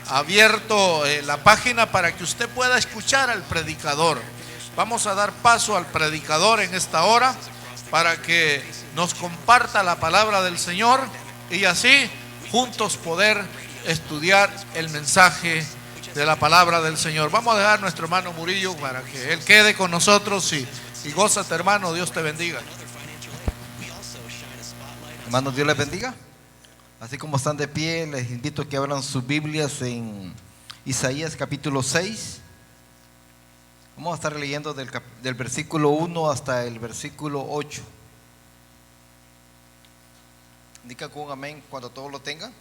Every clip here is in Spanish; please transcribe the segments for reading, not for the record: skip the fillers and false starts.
abierto la página para que usted pueda escuchar al predicador. Vamos a dar paso al predicador en esta hora para que nos comparta la palabra del Señor y así juntos poder estudiar el mensaje de la palabra del Señor. Vamos a dejar a nuestro hermano Murillo para que él quede con nosotros y gózate, hermano. Dios te bendiga. Hermanos, Dios les bendiga. Así como están de pie, les invito a que abran sus Biblias en Isaías capítulo 6. Vamos a estar leyendo del versículo 1 hasta el versículo 8. Indica con un amén cuando todos lo tengan.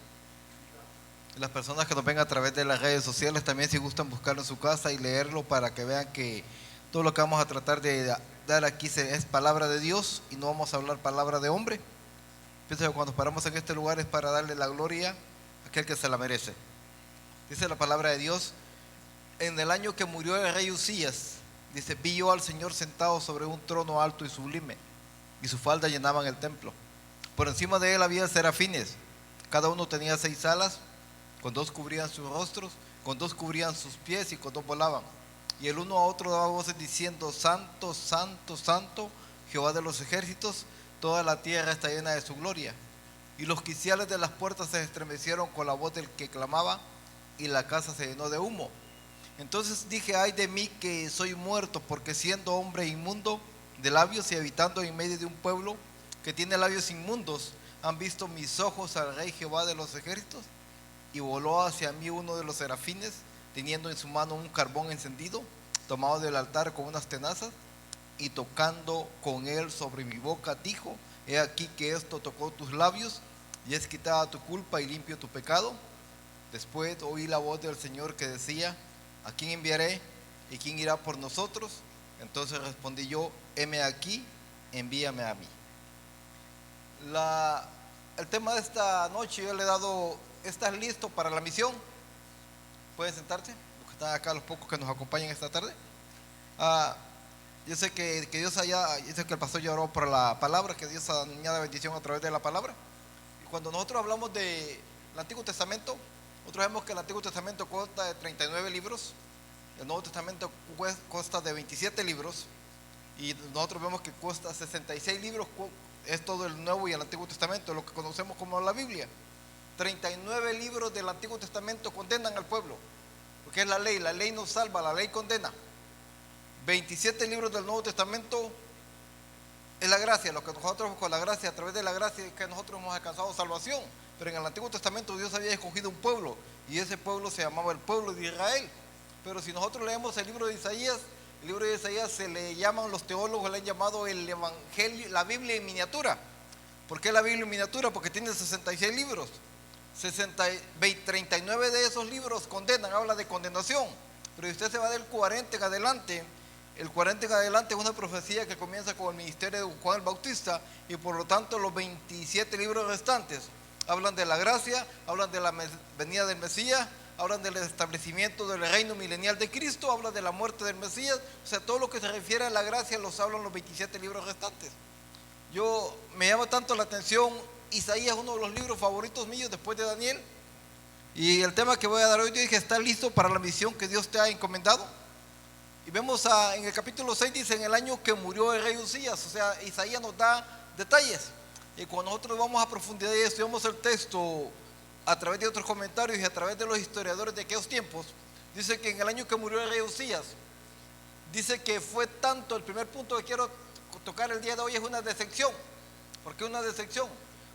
Y las personas que nos ven a través de las redes sociales también, si gustan buscarlo en su casa y leerlo para que vean que todo lo que vamos a tratar de dar aquí es palabra de Dios y no vamos a hablar palabra de hombre. Pienso que cuando paramos en este lugar es para darle la gloria a aquel que se la merece. Dice la palabra de Dios: en el año que murió el rey Uzías, dice, vi yo al Señor sentado sobre un trono alto y sublime, y sus faldas llenaban el templo. Por encima de él había serafines, cada uno tenía 6 alas, con 2 cubrían sus rostros, con 2 cubrían sus pies y con 2 volaban. Y el uno a otro daba voces diciendo: Santo, Santo, Santo, Jehová de los ejércitos, toda la tierra está llena de su gloria. Y los quiciales de las puertas se estremecieron con la voz del que clamaba, y la casa se llenó de humo. Entonces dije: ay de mí que soy muerto, porque siendo hombre inmundo de labios y habitando en medio de un pueblo que tiene labios inmundos, han visto mis ojos al rey Jehová de los ejércitos. Y voló hacia mí uno de los serafines, teniendo en su mano un carbón encendido, tomado del altar con unas tenazas, y tocando con él sobre mi boca, dijo: he aquí que esto tocó tus labios, y es quitada tu culpa y limpio tu pecado. Después oí la voz del Señor que decía: ¿a quién enviaré? ¿Y quién irá por nosotros? Entonces respondí yo: heme aquí, envíame a mí. El tema de esta noche yo le he dado: ¿estás listo para la misión? ¿Pueden sentarse? Los que están acá, los pocos que nos acompañan esta tarde. Yo sé que Dios yo sé que el pastor ya oró por la palabra, que Dios añada bendición a través de la palabra. Y cuando nosotros hablamos del Antiguo Testamento, nosotros vemos que el Antiguo Testamento consta de 39 libros, el Nuevo Testamento consta de 27 libros, y nosotros vemos que consta 66 libros, es todo el Nuevo y el Antiguo Testamento, lo que conocemos como la Biblia. 39 libros del Antiguo Testamento condenan al pueblo, porque es la ley nos salva, la ley condena. 27 libros del Nuevo Testamento es la gracia, lo que nosotros con la gracia, a través de la gracia es que nosotros hemos alcanzado salvación. Pero en el Antiguo Testamento Dios había escogido un pueblo, y ese pueblo se llamaba el pueblo de Israel. Pero si nosotros leemos el libro de Isaías, el libro de Isaías se le llaman, los teólogos le han llamado el Evangelio, la Biblia en miniatura. ¿Por qué la Biblia en miniatura? Porque tiene 66 libros. 39 de esos libros condenan, habla de condenación. Pero si usted se va del 40 en adelante, el 40 en adelante es una profecía que comienza con el ministerio de Juan el Bautista, y por lo tanto los 27 libros restantes hablan de la gracia, hablan de la venida del Mesías, hablan del establecimiento del reino milenial de Cristo, hablan de la muerte del Mesías. O sea, todo lo que se refiere a la gracia los hablan los 27 libros restantes. Me llama tanto la atención, Isaías es uno de los libros favoritos míos después de Daniel. Y el tema que voy a dar hoy, yo dije: ¿estás listo para la misión que Dios te ha encomendado? Y vemos en el capítulo 6, dice: en el año que murió el rey Uzías. O sea, Isaías nos da detalles. Y cuando nosotros vamos a profundidad y estudiamos el texto a través de otros comentarios y a través de los historiadores de aquellos tiempos, dice que en el año que murió el rey Uzías, dice que fue tanto, el primer punto que quiero tocar el día de hoy es una decepción. ¿Por qué una decepción?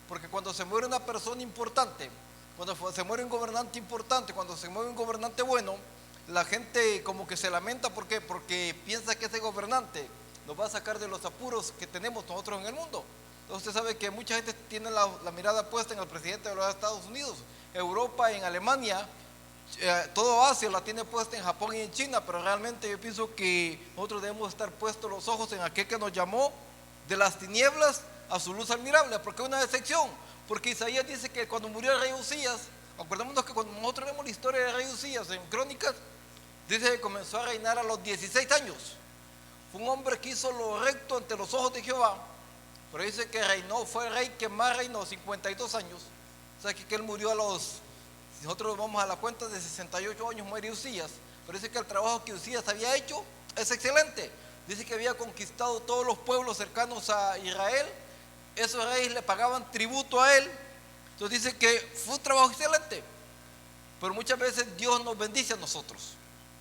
Porque cuando se muere una persona importante, cuando se muere un gobernante importante, cuando se muere un gobernante bueno, la gente como que se lamenta. ¿Por qué? Porque piensa que ese gobernante nos va a sacar de los apuros que tenemos nosotros en el mundo. Entonces usted sabe que mucha gente tiene la mirada puesta en el presidente de los Estados Unidos, Europa, en Alemania, todo Asia la tiene puesta en Japón y en China, pero realmente yo pienso que nosotros debemos estar puestos los ojos en aquel que nos llamó de las tinieblas a su luz admirable. ¿Por qué una decepción? Porque Isaías dice que cuando murió el rey Uzías, acordémonos que cuando nosotros vemos la historia del rey Uzías en Crónicas, dice que comenzó a reinar a los 16 años. Fue un hombre que hizo lo recto ante los ojos de Jehová, pero dice que fue el rey que más reinó, 52 años. O sea que él murió a los Si nosotros vamos a la cuenta de 68 años muere Usías, pero dice que el trabajo que Usías había hecho es excelente. Dice que había conquistado todos los pueblos cercanos a Israel. Esos reyes le pagaban tributo a él. Entonces dice que fue un trabajo excelente. Pero muchas veces Dios nos bendice a nosotros.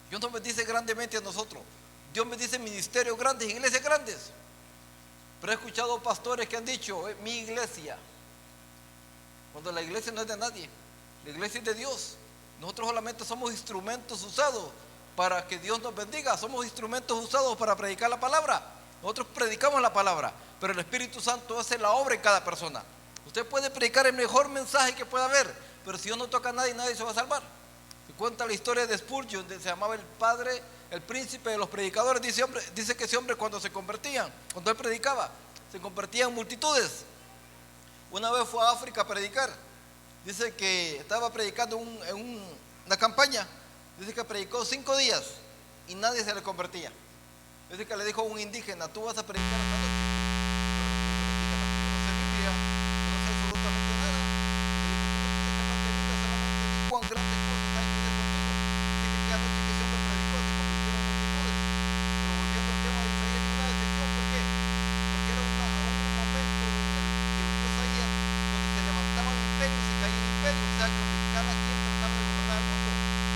Dios nos bendice grandemente a nosotros. Dios bendice ministerios grandes, iglesias grandes. Pero he escuchado pastores que han dicho, mi iglesia, cuando la iglesia no es de nadie, la iglesia es de Dios. Nosotros solamente somos instrumentos usados para que Dios nos bendiga. Somos instrumentos usados para predicar la palabra. Nosotros predicamos la palabra, pero el Espíritu Santo hace la obra en cada persona. Usted puede predicar el mejor mensaje que pueda haber, pero si Dios no toca a nadie, nadie se va a salvar. Se cuenta la historia de Spurgeon, donde se llamaba el padre, el príncipe de los predicadores. Dice que ese hombre cuando se convertían, cuando él predicaba, se convertían en multitudes. Una vez fue a África a predicar. Dice que estaba predicando en una campaña. Dice que predicó 5 días y nadie se le convertía. Dice que le dijo a un indígena, tú vas a predicar esta noche. Pero el indígena, yo no sé Biblia, yo no sé absolutamente nada. Le dijo, tú no tienes que hablar de Biblia, solamente di cuán grandes cosas hay que hacer contigo. Dice que aquella noche que ese hombre predicó se convirtieron en multitudes. Pero volviendo al tema de Isaías, hay una decepción. ¿Por qué? Porque era un momento en el que vivió Isaías, donde se levantaba el imperio, se caía el imperio. O sea, que cada quien trataba de gobernar el mundo.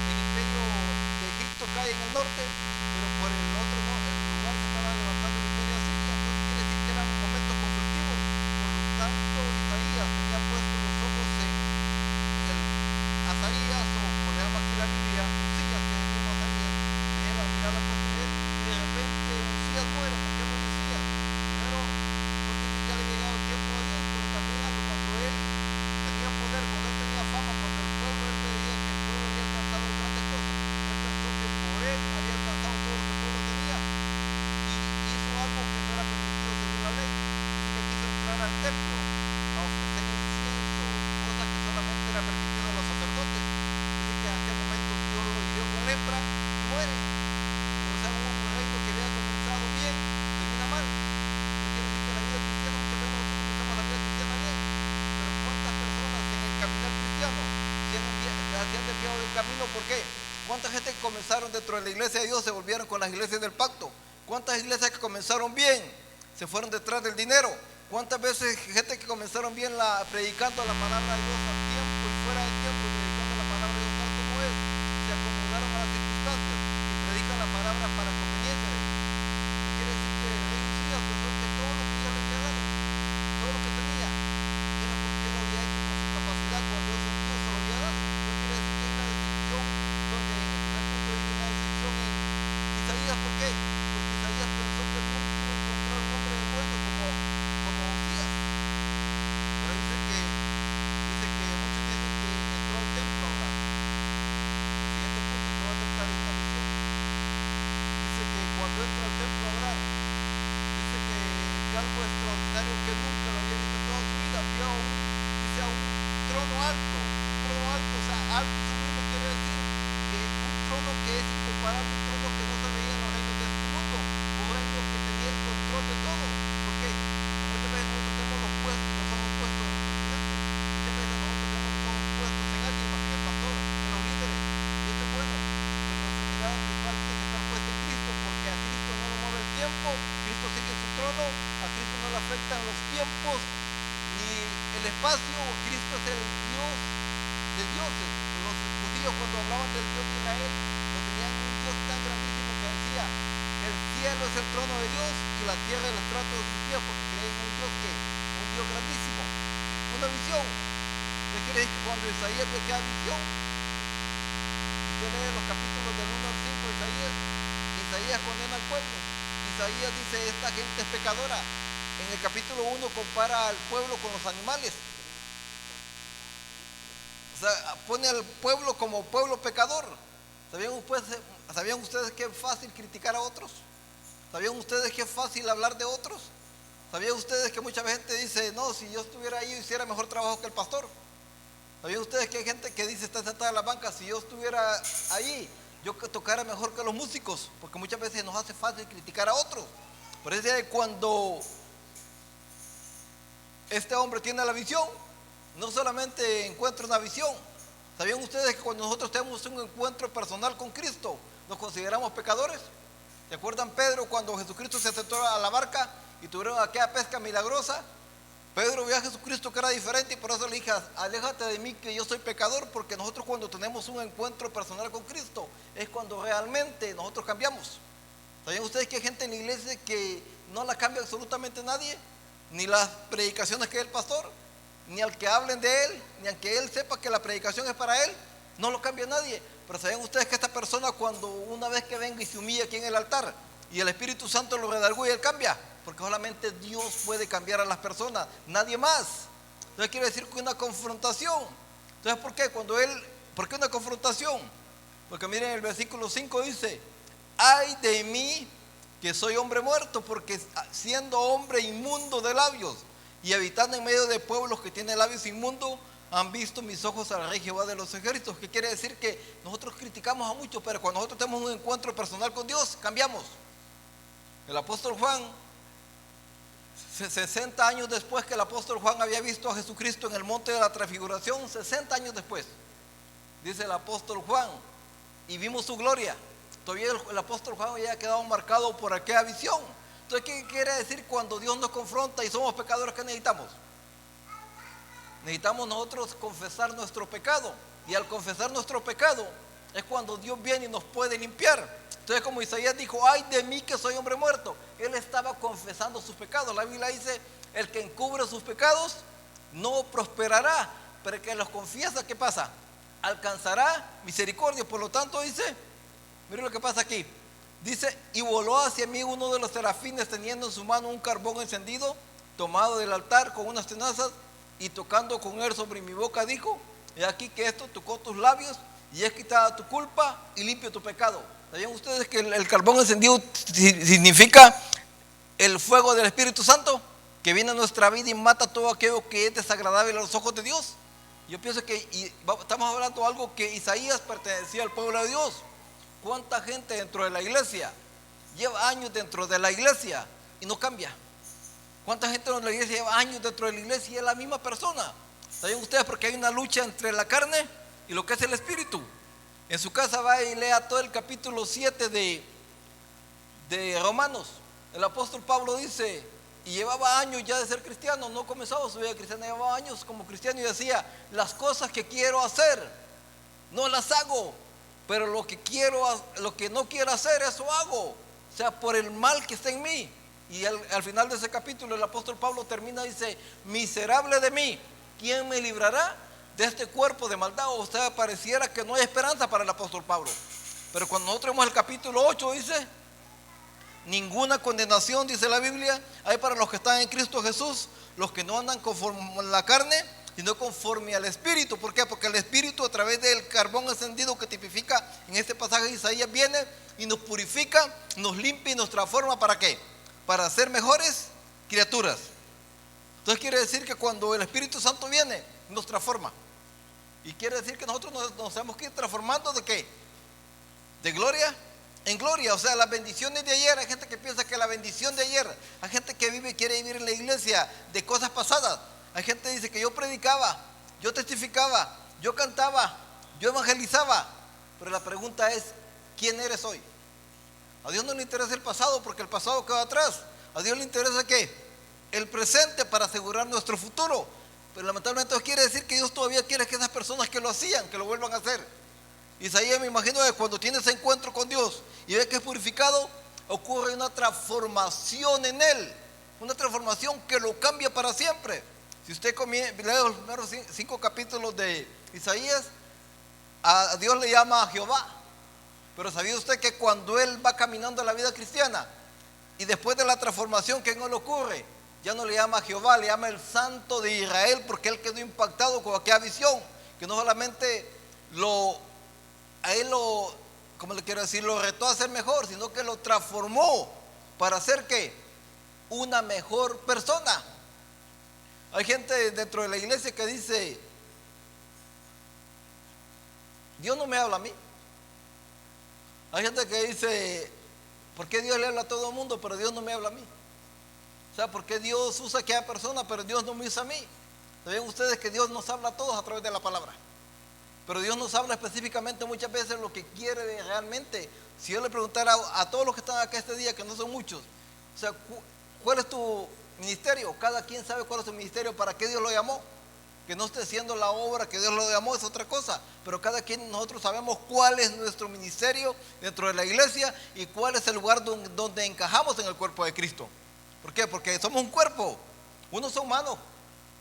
El imperio de Egipto cae en el norte, pero por el otro no, el lugar se estaba levantando el imperio asirio. Entonces quiere decir que eran momentos conflictivos. Por lo tanto, Isaías tenía puestos los ojos en el Azarías, o como le llama aquí la Biblia, Usías, que es el mismo Azarías, tenía la mirada puesta en él, y de repente Usías muere. ¿Por qué murió Usías? Primero, porque ya le había llegado el tiempo a Dios, pero también algo, cuando él tenía poder, cuando él tenía fama, cuando el pueblo, él veía que el pueblo había alcanzado grandes cosas, él pensó que por él había alcanzado todo lo que el pueblo tenía, y hizo algo que no era permitido según la ley. Dice que quiso entrar al templo a ofrecer incienso, cosa que solamente era permitido a los sacerdotes. Dice que en aquel momento Dios lo hirió con lepra y muere. O sea, un reino que había comenzado bien termina mal. No quiere decir que la vida cristiana, muchas veces nosotros comenzamos la vida cristiana bien, pero ¿cuántas personas en el caminar cristiano se han desviado del camino? ¿Por qué? ¿Cuánta gente que comenzaron dentro de la iglesia de Dios se volvieron con las iglesias del pacto? ¿Cuántas iglesias que comenzaron bien se fueron detrás del dinero? ¿Cuántas veces gente que comenzaron bien predicando la palabra de Dios a tiempo y fuera de tiempo, predicando la palabra de Dios tal como es, se acomodaron a las circunstancias y predican la palabra para conveniencia de ellos? Quiere decir que el rey Usías pensó que todo lo que Dios le había dado, todo lo que tenía, era porque él lo había hecho con su capacidad cuando Dios se lo había dado. Eso quiere decir que hay una decepción, donde en el primer punto hay una decepción en Isaías. ¿Por qué? Porque Isaías pensó que nunca iba a encontrar un hombre bueno como Usías. Pero dice que muchos dicen que entró al templo a orar. El siguiente punto que va a tratar es una visión. Dice que cuando entra al templo a orar, dice que vio algo extraordinario que nunca lo había visto en toda su vida. Vio a un trono alto, o sea, alto y sublime. Quiere decir que un trono que es incomparable, un trono que no se veía en los reinos de este mundo, un reino que tenía el control de todo. ¿Por qué? Porque muchas veces nosotros tenemos los ojos puestos en el presidente, muchas veces nosotros tenemos los ojos puestos en alguien más, en el pastor, en los líderes, y esto es bueno, pero nuestra mirada principal tiene que estar puesta en Cristo, porque a Cristo no lo mueve el tiempo, Cristo sigue en su trono, a Cristo no le afectan los tiempos ni el espacio. Cristo es el Dios de dioses. Los judíos, cuando hablaban del Dios de Israel, lo tenían un Dios tan grandísimo que decía: el cielo es el trono de Dios y la tierra el estrato de sus pies, porque creen en un Dios grandísimo. Una visión. ¿Qué quiere decir? Que cuando Isaías ve que hay visión, usted lee los capítulos del 1 al 5 de Isaías condena al pueblo. Isaías dice: esta gente es pecadora. En el capítulo 1 compara al pueblo con los animales. O sea, pone al pueblo como pueblo pecador. ¿Sabían ustedes que es fácil criticar a otros? ¿Sabían ustedes que es fácil hablar de otros? ¿Sabían ustedes que mucha gente dice: no, si yo estuviera ahí, yo hiciera mejor trabajo que el pastor? ¿Sabían ustedes que hay gente que dice, está sentada en la banca: si yo estuviera ahí, yo tocara mejor que los músicos? Porque muchas veces nos hace fácil criticar a otros. Por eso cuando este hombre tiene la visión, no solamente encuentra una visión, ¿Sabían ustedes que cuando nosotros tenemos un encuentro personal con Cristo, nos consideramos pecadores? ¿Se acuerdan Pedro cuando Jesucristo se sentó a la barca y tuvieron aquella pesca milagrosa? Pedro vio a Jesucristo que era diferente y por eso le dije, aléjate de mí que yo soy pecador, porque nosotros cuando tenemos un encuentro personal con Cristo es cuando realmente nosotros cambiamos. ¿Sabían ustedes que hay gente en la iglesia que no la cambia absolutamente nadie? Ni las predicaciones que es el pastor, ni al que hablen de él, ni al que él sepa que la predicación es para él, no lo cambia nadie. Pero ¿saben ustedes que esta persona cuando una vez que venga y se humilla aquí en el altar y el Espíritu Santo lo redarguye, él cambia? Porque solamente Dios puede cambiar a las personas, nadie más. Entonces quiere decir que una confrontación. Entonces ¿por qué una confrontación? Porque miren el versículo 5 dice, ay de mí que soy hombre muerto, porque siendo hombre inmundo de labios y habitando en medio de pueblos que tienen labios inmundos, han visto mis ojos al Rey Jehová de los ejércitos. Que quiere decir que nosotros criticamos a muchos, pero cuando nosotros tenemos un encuentro personal con Dios, cambiamos. El apóstol Juan, 60 años después que el apóstol Juan había visto a Jesucristo en el monte de la transfiguración, 60 años después, dice el apóstol Juan, y vimos su gloria. Todavía el apóstol Juan había quedado marcado por aquella visión. Entonces, ¿qué quiere decir cuando Dios nos confronta y somos pecadores? ¿Qué necesitamos? Necesitamos nosotros confesar nuestro pecado, y al confesar nuestro pecado es cuando Dios viene y nos puede limpiar. Entonces, como Isaías dijo, ay de mí que soy hombre muerto, él estaba confesando sus pecados. La Biblia dice, el que encubre sus pecados no prosperará, pero el que los confiesa, ¿qué pasa? Alcanzará misericordia. Por lo tanto dice, miren lo que pasa aquí, dice, y voló hacia mí uno de los serafines teniendo en su mano un carbón encendido, tomado del altar con unas tenazas, y tocando con él sobre mi boca dijo, he aquí que esto tocó tus labios, y es quitada tu culpa y limpio tu pecado. ¿Sabían ustedes que el carbón encendido significa el fuego del Espíritu Santo que viene a nuestra vida y mata todo aquello que es desagradable a los ojos de Dios? Yo pienso que estamos hablando de algo que Isaías pertenecía al pueblo de Dios. ¿Cuánta gente dentro de la iglesia lleva años dentro de la iglesia y no cambia? ¿Cuánta gente en la iglesia lleva años dentro de la iglesia y es la misma persona? ¿Saben ustedes? Porque hay una lucha entre la carne y lo que es el espíritu. En su casa va y lea todo el capítulo 7 de Romanos. El apóstol Pablo dice, y llevaba años ya de ser cristiano, no comenzaba su vida cristiana, llevaba años como cristiano y decía, las cosas que quiero hacer, no las hago, pero lo que no quiero hacer, eso hago, o sea, por el mal que está en mí. Y al final de ese capítulo el apóstol Pablo termina y dice, miserable de mí, ¿quién me librará de este cuerpo de maldad? O sea, pareciera que no hay esperanza para el apóstol Pablo. Pero cuando nosotros vemos el capítulo 8 dice, ninguna condenación, dice la Biblia, hay para los que están en Cristo Jesús, los que no andan conforme a la carne, sino conforme al Espíritu. ¿Por qué? Porque el Espíritu, a través del carbón encendido que tipifica en este pasaje de Isaías, viene y nos purifica, nos limpia y nos transforma. ¿Para qué? Para ser mejores criaturas. Entonces quiere decir que cuando el Espíritu Santo viene, nos transforma. Y quiere decir que nosotros nos tenemos que ir transformando ¿de qué? De gloria en gloria. O sea, las bendiciones de ayer, hay gente que piensa que la bendición de ayer, hay gente que quiere vivir en la iglesia de cosas pasadas. Hay gente que dice que yo predicaba, yo testificaba, yo cantaba, yo evangelizaba. Pero la pregunta es, ¿quién eres hoy? A Dios no le interesa el pasado porque el pasado quedó atrás. A Dios le interesa ¿qué? El presente para asegurar nuestro futuro. Pero lamentablemente eso quiere decir que Dios todavía quiere que esas personas que lo hacían, que lo vuelvan a hacer. Isaías, me imagino que cuando tiene ese encuentro con Dios y ve que es purificado, ocurre una transformación en él. Una transformación que lo cambia para siempre. Si usted lee los primeros 5 capítulos de Isaías, a Dios le llama Jehová. Pero ¿sabía usted que cuando él va caminando en la vida cristiana y después de la transformación que en él ocurre, ya no le llama Jehová, le llama el Santo de Israel, porque él quedó impactado con aquella visión, que no solamente a él ¿cómo le quiero decir? Lo retó a ser mejor, sino que lo transformó para ser ¿qué? Una mejor persona. Hay gente dentro de la iglesia que dice, Dios no me habla a mí. Hay gente que dice, ¿por qué Dios le habla a todo el mundo, pero Dios no me habla a mí? O sea, ¿por qué Dios usa a aquella persona, pero Dios no me usa a mí? ¿Saben ustedes que Dios nos habla a todos a través de la palabra? Pero Dios nos habla específicamente muchas veces lo que quiere realmente. Si yo le preguntara a todos los que están acá este día, que no son muchos, o sea, ¿cuál es tu ministerio? Cada quien sabe cuál es su ministerio, para qué Dios lo llamó. Que no esté haciendo la obra que Dios lo llamó es otra cosa, pero cada quien nosotros sabemos cuál es nuestro ministerio dentro de la iglesia y cuál es el lugar donde encajamos en el cuerpo de Cristo. ¿Por qué? Porque somos un cuerpo. Unos son manos,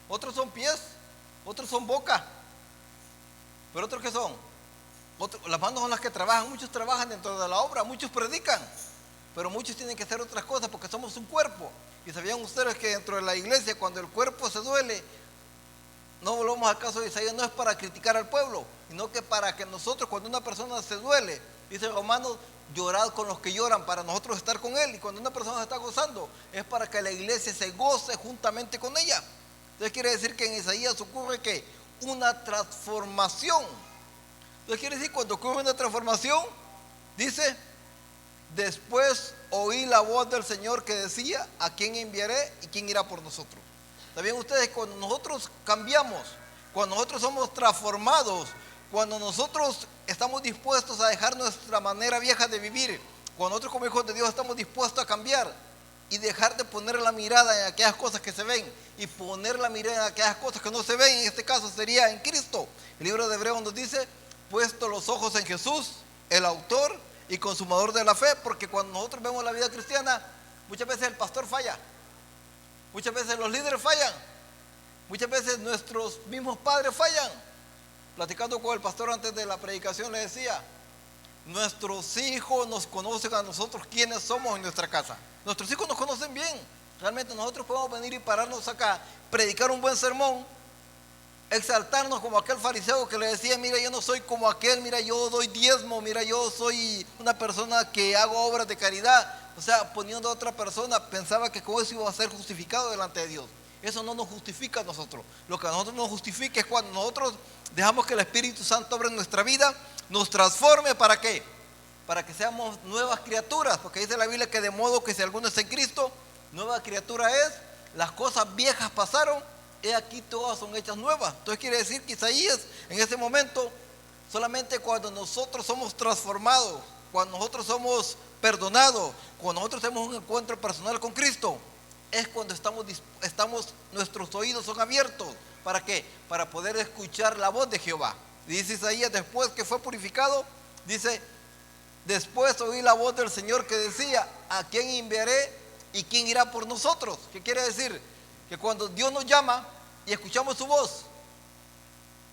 otros son pies, otros son boca. Pero otros, ¿qué son? Las manos son las que trabajan. Muchos trabajan dentro de la obra, muchos predican, pero muchos tienen que hacer otras cosas porque somos un cuerpo. Y sabían ustedes que dentro de la iglesia, cuando el cuerpo se duele, no volvamos al caso de Isaías, no es para criticar al pueblo, sino que para que nosotros, cuando una persona se duele, dice Romanos, llorad con los que lloran, para nosotros estar con él. Y cuando una persona se está gozando, es para que la iglesia se goce juntamente con ella. Entonces quiere decir que en Isaías ocurre que una transformación. Entonces quiere decir, cuando ocurre una transformación, dice, después oí la voz del Señor que decía, ¿a quién enviaré y quién irá por nosotros? ¿Saben ustedes? Cuando nosotros cambiamos, cuando nosotros somos transformados, cuando nosotros estamos dispuestos a dejar nuestra manera vieja de vivir, cuando nosotros como hijos de Dios estamos dispuestos a cambiar y dejar de poner la mirada en aquellas cosas que se ven y poner la mirada en aquellas cosas que no se ven, en este caso sería en Cristo. El libro de Hebreos nos dice, puesto los ojos en Jesús, el autor y consumador de la fe, porque cuando nosotros vemos la vida cristiana, muchas veces el pastor falla. Muchas veces los líderes fallan, muchas veces nuestros mismos padres fallan. Platicando con el pastor antes de la predicación le decía, nuestros hijos nos conocen a nosotros quiénes somos en nuestra casa. Nuestros hijos nos conocen bien. Realmente nosotros podemos venir y pararnos acá, predicar un buen sermón, exaltarnos como aquel fariseo que le decía, mira, yo no soy como aquel, mira, yo doy diezmo, mira, yo soy una persona que hago obras de caridad. O sea, poniendo a otra persona, pensaba que con eso iba a ser justificado delante de Dios. Eso no nos justifica a nosotros. Lo que a nosotros nos justifica es cuando nosotros dejamos que el Espíritu Santo obre en nuestra vida, nos transforme. ¿Para qué? Para que seamos nuevas criaturas. Porque dice la Biblia que de modo que si alguno está en Cristo, nueva criatura es. Las cosas viejas pasaron, he aquí todas son hechas nuevas. Entonces quiere decir que Isaías en ese momento, solamente cuando nosotros somos transformados, cuando nosotros somos perdonados, cuando nosotros tenemos un encuentro personal con Cristo, es cuando nuestros oídos son abiertos. ¿Para qué? Para poder escuchar la voz de Jehová. Dice Isaías, después que fue purificado, dice, después oí la voz del Señor que decía, ¿a quién enviaré y quién irá por nosotros? ¿Qué quiere decir? Que cuando Dios nos llama y escuchamos su voz,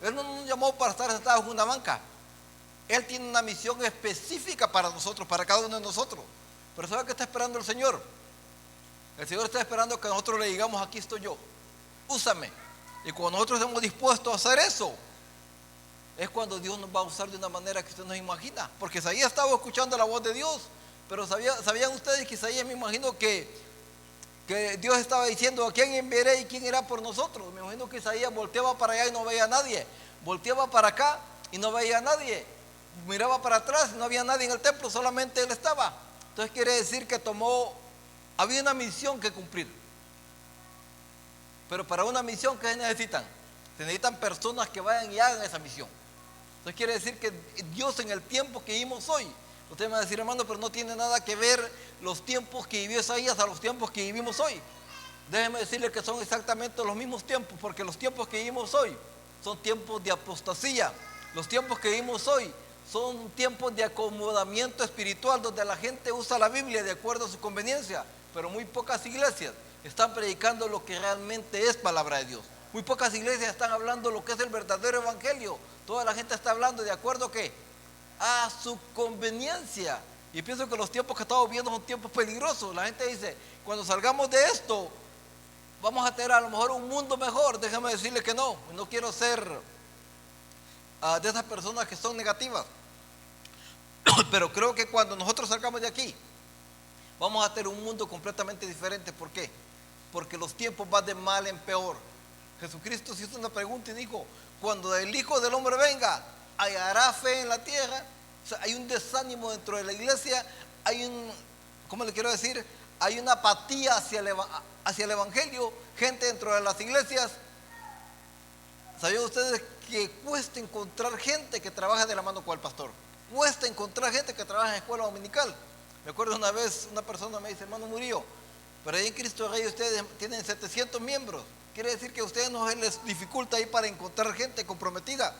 Él no nos llamó para estar sentados en una banca. Él tiene una misión específica para nosotros, para cada uno de nosotros. Pero ¿sabe qué está esperando el Señor? El Señor está esperando que nosotros le digamos, aquí estoy yo, úsame. Y cuando nosotros estamos dispuestos a hacer eso, es cuando Dios nos va a usar de una manera que usted no imagina. Porque Isaías estaba escuchando la voz de Dios, pero ¿sabían ustedes que Isaías, me imagino que Dios estaba diciendo, ¿a quién enviaré y quién irá por nosotros? Me imagino que Isaías volteaba para allá y no veía a nadie, volteaba para acá y no veía a nadie, miraba para atrás y no había nadie en el templo, solamente él estaba. Entonces quiere decir que había una misión que cumplir. Pero para una misión, ¿qué se necesitan? Se necesitan personas que vayan y hagan esa misión. Entonces quiere decir que Dios, en el tiempo que vivimos hoy, usted me va a decir, hermano, pero no tiene nada que ver los tiempos que vivió Isaías a los tiempos que vivimos hoy. Déjeme decirle que son exactamente los mismos tiempos, porque los tiempos que vivimos hoy son tiempos de apostasía. Los tiempos que vivimos hoy son tiempos de acomodamiento espiritual, donde la gente usa la Biblia de acuerdo a su conveniencia, pero muy pocas iglesias están predicando lo que realmente es palabra de Dios. Muy pocas iglesias están hablando lo que es el verdadero evangelio. Toda la gente está hablando de acuerdo a ¿qué? A su conveniencia. Y pienso que los tiempos que estamos viviendo son tiempos peligrosos. La gente dice, cuando salgamos de esto, vamos a tener a lo mejor un mundo mejor. Déjame decirle que no quiero ser de esas personas que son negativas. Pero creo que cuando nosotros salgamos de aquí, vamos a tener un mundo completamente diferente. ¿Por qué? Porque los tiempos van de mal en peor. Jesucristo se hizo una pregunta y dijo, cuando el Hijo del Hombre venga, ¿hallará fe en la tierra? O sea, hay un desánimo dentro de la iglesia, ¿cómo le quiero decir? Hay una apatía hacia el evangelio, gente dentro de las iglesias. ¿Sabían ustedes que cuesta encontrar gente que trabaja de la mano con el pastor. Cuesta encontrar gente que trabaja en escuela dominical. Me acuerdo una vez, una persona me dice: hermano Murillo, pero ahí en Cristo Rey ustedes tienen 700 miembros. Quiere decir que a ustedes no les dificulta ahí para encontrar gente comprometida.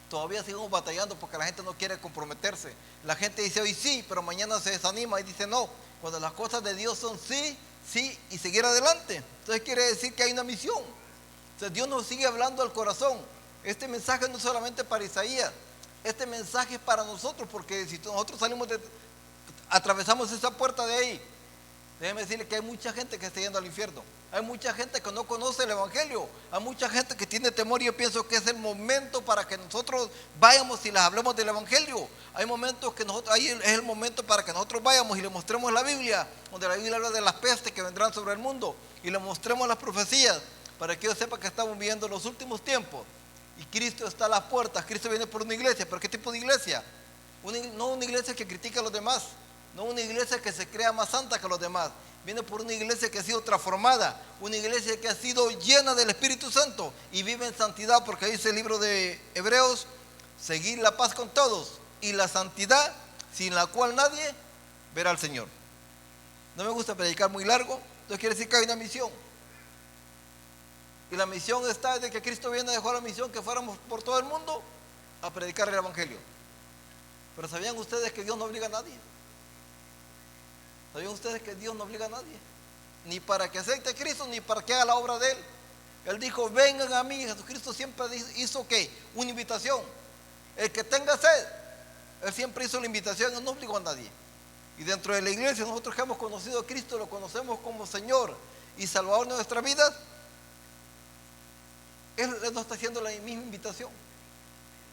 Todavía seguimos batallando porque la gente no quiere comprometerse. La gente dice hoy sí, pero mañana se desanima y dice no. Cuando las cosas de Dios son sí, sí y seguir adelante. Entonces quiere decir que hay una misión. Entonces Dios nos sigue hablando al corazón. Este mensaje no es solamente para Isaías. Este mensaje es para nosotros, porque si nosotros atravesamos esa puerta de ahí, déjeme decirle que hay mucha gente que está yendo al infierno. Hay mucha gente que no conoce el Evangelio. Hay mucha gente que tiene temor, y yo pienso que es el momento para que nosotros vayamos y les hablemos del Evangelio. Hay momentos que ahí es el momento para que nosotros vayamos y le mostremos la Biblia, donde la Biblia habla de las pestes que vendrán sobre el mundo, y le mostremos las profecías, para que ellos sepan que estamos viviendo los últimos tiempos. Y Cristo está a las puertas. Cristo viene por una iglesia. ¿Pero qué tipo de iglesia? No una iglesia que critica a los demás. No una iglesia que se crea más santa que los demás. Viene por una iglesia que ha sido transformada. Una iglesia que ha sido llena del Espíritu Santo y vive en santidad, porque dice el libro de Hebreos: seguir la paz con todos y la santidad, sin la cual nadie verá al Señor. No me gusta predicar muy largo. Entonces quiere decir que hay una misión. Y la misión está de que Cristo viene a dejar la misión, que fuéramos por todo el mundo a predicar el Evangelio. Pero ¿sabían ustedes que Dios no obliga a nadie? ¿Sabían ustedes que Dios no obliga a nadie? Ni para que acepte a Cristo, ni para que haga la obra de Él. Él dijo: vengan a mí. Jesucristo siempre hizo ¿qué? Una invitación. El que tenga sed, Él siempre hizo la invitación. Él no obligó a nadie. Y dentro de la iglesia, nosotros que hemos conocido a Cristo, lo conocemos como Señor y Salvador de nuestras vidas, Él nos está haciendo la misma invitación.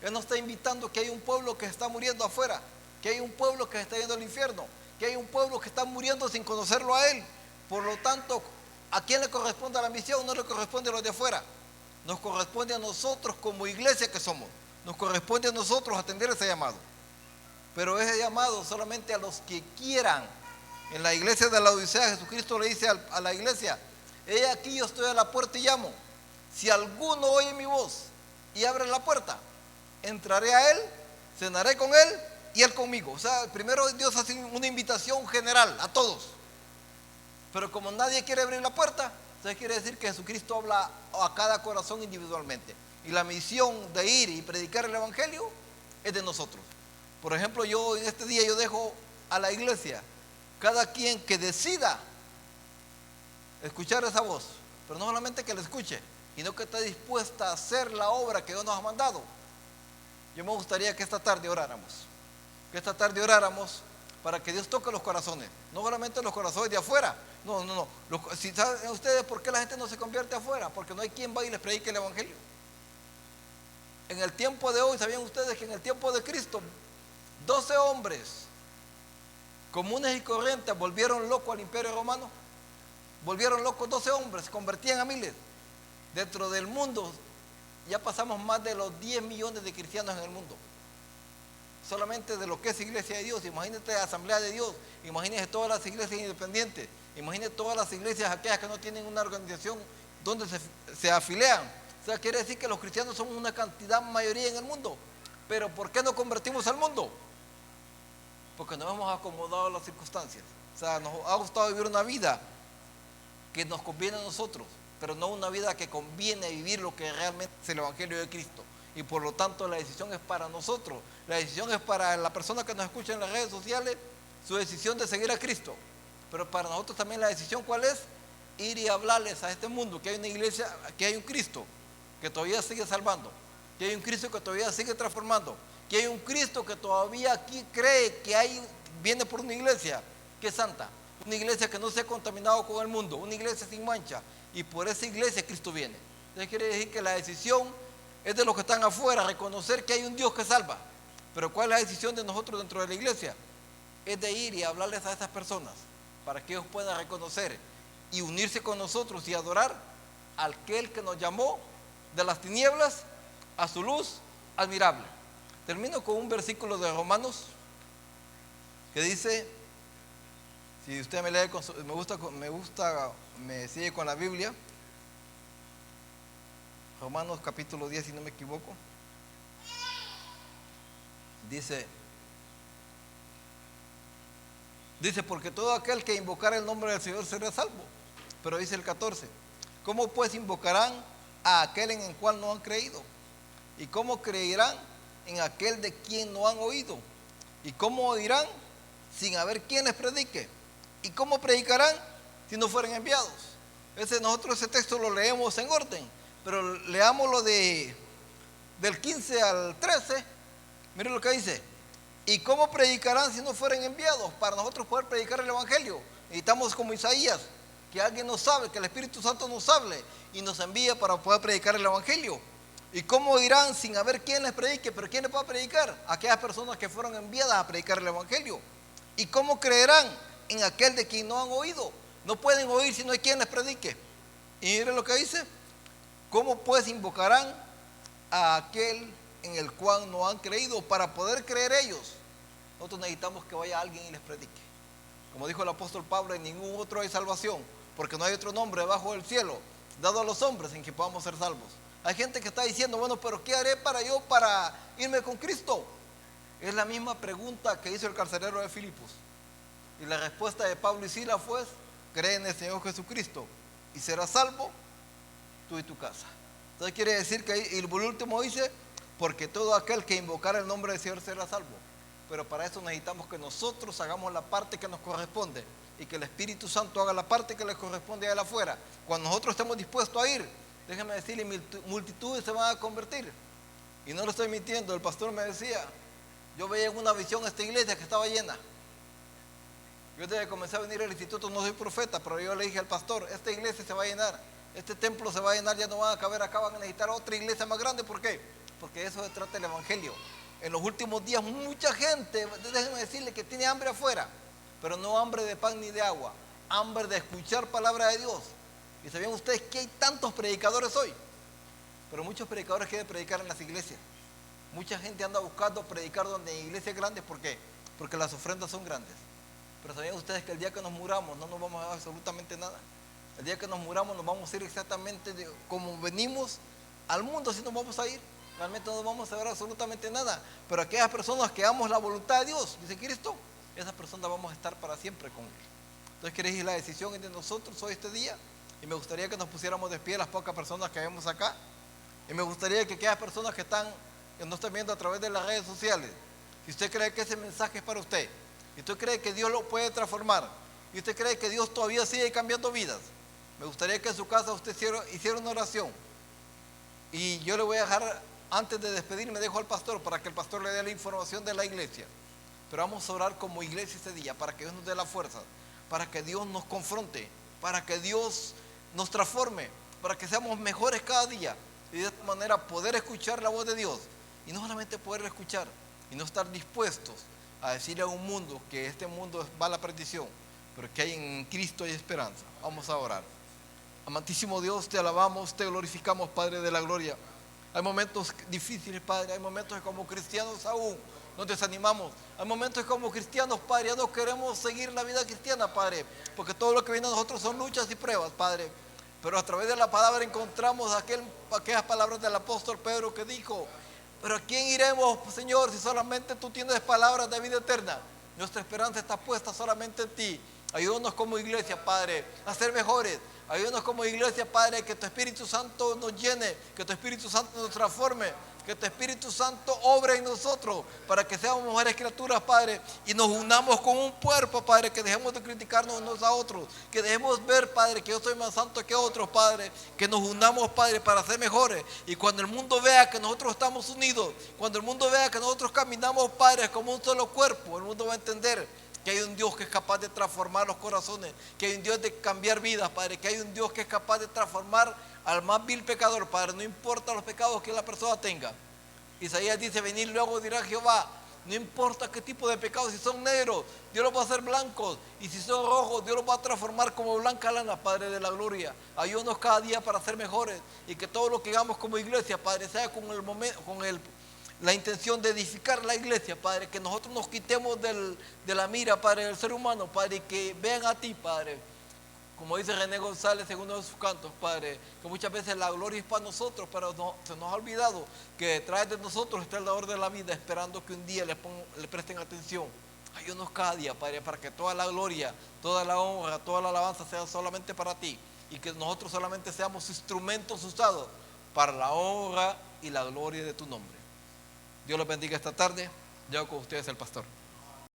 Él nos está invitando que hay un pueblo que está muriendo afuera, que hay un pueblo que está yendo al infierno, que hay un pueblo que está muriendo sin conocerlo a Él. Por lo tanto, ¿a quién le corresponde la misión? No le corresponde a los de afuera. Nos corresponde a nosotros como iglesia que somos. Nos corresponde a nosotros atender ese llamado. Pero ese llamado solamente a los que quieran. En la iglesia de la Odisea, Jesucristo le dice a la iglesia: he aquí, yo estoy a la puerta y llamo. Si alguno oye mi voz y abre la puerta, entraré a él, cenaré con él y él conmigo. O sea, primero Dios hace una invitación general a todos. Pero como nadie quiere abrir la puerta, entonces quiere decir que Jesucristo habla a cada corazón individualmente. Y la misión de ir y predicar el Evangelio es de nosotros. Por ejemplo, yo en este día yo dejo a la iglesia, cada quien que decida escuchar esa voz, pero no solamente que la escuche, sino que está dispuesta a hacer la obra que Dios nos ha mandado. Yo me gustaría que esta tarde oráramos. Que esta tarde oráramos para que Dios toque los corazones. No solamente los corazones de afuera. No. Si saben ustedes por qué la gente no se convierte afuera, porque no hay quien vaya y les predique el Evangelio. En el tiempo de hoy, ¿sabían ustedes que en el tiempo de Cristo 12 hombres comunes y corrientes volvieron locos al Imperio Romano? Volvieron locos 12 hombres, se convertían a miles. Dentro del mundo ya pasamos más de los 10 millones de cristianos en el mundo. Solamente de lo que es Iglesia de Dios. Imagínate Asamblea de Dios, imagínate todas las iglesias independientes, imagínate todas las iglesias aquellas que no tienen una organización donde se afilian. O sea, quiere decir que los cristianos somos una cantidad mayoría en el mundo. Pero ¿por qué no convertimos al mundo? Porque nos hemos acomodado a las circunstancias. O sea, nos ha gustado vivir una vida que nos conviene a nosotros, pero no una vida que conviene vivir lo que realmente es el Evangelio de Cristo. Y por lo tanto la decisión es para nosotros. La decisión es para la persona que nos escucha en las redes sociales, su decisión de seguir a Cristo. Pero para nosotros también la decisión, ¿cuál es? Ir y hablarles a este mundo que hay una iglesia, que hay un Cristo que todavía sigue salvando, que hay un Cristo que todavía sigue transformando, que hay un Cristo que todavía aquí cree que viene por una iglesia que es santa, una iglesia que no se ha contaminado con el mundo, una iglesia sin mancha, y por esa iglesia Cristo viene. Entonces quiere decir que la decisión es de los que están afuera, reconocer que hay un Dios que salva. Pero ¿cuál es la decisión de nosotros dentro de la iglesia? Es de ir y hablarles a esas personas para que ellos puedan reconocer y unirse con nosotros y adorar a aquel que nos llamó de las tinieblas a su luz admirable. Termino con un versículo de Romanos que dice, si usted me lee, me sigue con la Biblia, Romanos capítulo 10, si no me equivoco. Dice, porque todo aquel que invocara el nombre del Señor será salvo. Pero dice el 14, ¿cómo pues invocarán a aquel en el cual no han creído? ¿Y cómo creerán en aquel de quien no han oído? ¿Y cómo oirán sin haber quien les predique? ¿Y cómo predicarán si no fueren enviados? Nosotros ese texto lo leemos en orden, pero leámoslo del 15 al 13. Miren lo que dice. ¿Y cómo predicarán si no fueren enviados? Para nosotros poder predicar el Evangelio, necesitamos, como Isaías, que alguien nos hable, que el Espíritu Santo nos hable y nos envíe para poder predicar el Evangelio. ¿Y cómo irán sin haber quien les predique? ¿Pero quién les va a predicar? Aquellas personas que fueron enviadas a predicar el Evangelio. ¿Y cómo creerán en aquel de quien no han oído? No pueden oír si no hay quien les predique. Y miren lo que dice. ¿Cómo pues invocarán a aquel en el cual no han creído? Para poder creer ellos, nosotros necesitamos que vaya alguien y les predique. Como dijo el apóstol Pablo, en ningún otro hay salvación, porque no hay otro nombre debajo del cielo dado a los hombres en que podamos ser salvos. Hay gente que está diciendo, bueno, pero ¿qué haré para irme con Cristo? Es la misma pregunta que hizo el carcelero de Filipos. Y la respuesta de Pablo y Silas fue, cree en el Señor Jesucristo y serás salvo tú y tu casa. Entonces quiere decir que, y por último dice, porque todo aquel que invocara el nombre del Señor será salvo. Pero para eso necesitamos que nosotros hagamos la parte que nos corresponde y que el Espíritu Santo haga la parte que le corresponde allá afuera. Cuando nosotros estemos dispuestos a ir, déjenme decirle, multitudes se van a convertir. Y no lo estoy mintiendo, el pastor me decía, yo veía en una visión esta iglesia que estaba llena. Yo desde que comencé a venir al instituto no soy profeta, pero yo le dije al pastor, esta iglesia se va a llenar, este templo se va a llenar, ya no van a caber acá, van a necesitar otra iglesia más grande. ¿Por qué? Porque de eso se trata el Evangelio. En los últimos días mucha gente, déjenme decirle, que tiene hambre afuera, pero no hambre de pan ni de agua, hambre de escuchar palabra de Dios. ¿Y sabían ustedes que hay tantos predicadores hoy? Pero muchos predicadores quieren predicar en las iglesias. Mucha gente anda buscando predicar donde hay iglesias grandes. ¿Por qué? Porque las ofrendas son grandes. Pero ¿sabían ustedes que el día que nos muramos no nos vamos a dar absolutamente nada? El día que nos muramos nos vamos a ir exactamente como venimos al mundo, así nos vamos a ir. Realmente no vamos a ver absolutamente nada. Pero aquellas personas que amamos la voluntad de Dios, dice Cristo, esas personas vamos a estar para siempre con Él. Entonces quiere decir, la decisión es de nosotros hoy, este día. Y me gustaría que nos pusiéramos de pie las pocas personas que vemos acá. Y me gustaría que aquellas personas que nos están viendo a través de las redes sociales, si usted cree que ese mensaje es para usted, y usted cree que Dios lo puede transformar, y usted cree que Dios todavía sigue cambiando vidas, me gustaría que en su casa usted hiciera una oración. Y yo le voy a dejar, antes de despedirme, dejo al pastor para que el pastor le dé la información de la iglesia. Pero vamos a orar como iglesia ese día, para que Dios nos dé la fuerza, para que Dios nos confronte, para que Dios nos transforme, para que seamos mejores cada día, y de esta manera poder escuchar la voz de Dios, y no solamente poder escuchar, y no estar dispuestos a decirle a un mundo que este mundo va a la perdición, pero que hay en Cristo hay esperanza. Vamos a orar. Amantísimo Dios, te alabamos, te glorificamos, Padre de la gloria. Hay momentos difíciles, Padre, hay momentos que como cristianos aún nos desanimamos. Hay momentos que como cristianos, Padre, ya no queremos seguir la vida cristiana, Padre, porque todo lo que viene a nosotros son luchas y pruebas, Padre. Pero a través de la palabra encontramos aquellas palabras del apóstol Pedro que dijo, pero ¿a quién iremos, Señor, si solamente tú tienes palabras de vida eterna? Nuestra esperanza está puesta solamente en ti. Ayúdanos como iglesia, Padre, a ser mejores. Ayúdanos como iglesia, Padre, que tu Espíritu Santo nos llene, que tu Espíritu Santo nos transforme, que tu Espíritu Santo obre en nosotros para que seamos mejores criaturas, Padre, y nos unamos como un cuerpo, Padre, que dejemos de criticarnos unos a otros, que dejemos ver, Padre, que yo soy más santo que otros, Padre, que nos unamos, Padre, para ser mejores. Y cuando el mundo vea que nosotros estamos unidos, cuando el mundo vea que nosotros caminamos, Padre, como un solo cuerpo, el mundo va a entender que hay un Dios que es capaz de transformar los corazones, que hay un Dios de cambiar vidas, Padre, que hay un Dios que es capaz de transformar al más vil pecador, Padre, no importa los pecados que la persona tenga. Isaías dice, venid luego, dirá Jehová, no importa qué tipo de pecados, si son negros, Dios los va a hacer blancos, y si son rojos, Dios los va a transformar como blanca lana, Padre de la gloria. Ayúdanos cada día para ser mejores, y que todo lo que hagamos como iglesia, Padre, sea con la intención de edificar la iglesia, Padre, que nosotros nos quitemos de la mira, Padre, del ser humano, Padre, y que vean a ti, Padre, Como dice René González en uno de sus cantos, Padre, que muchas veces la gloria es para nosotros, pero se nos ha olvidado que detrás de nosotros está el dador de la vida, esperando que un día le presten atención. Ayúdanos cada día, Padre, para que toda la gloria, toda la honra, toda la alabanza sea solamente para ti, y que nosotros solamente seamos instrumentos usados para la honra y la gloria de tu nombre. Dios los bendiga esta tarde. Yo con ustedes el pastor.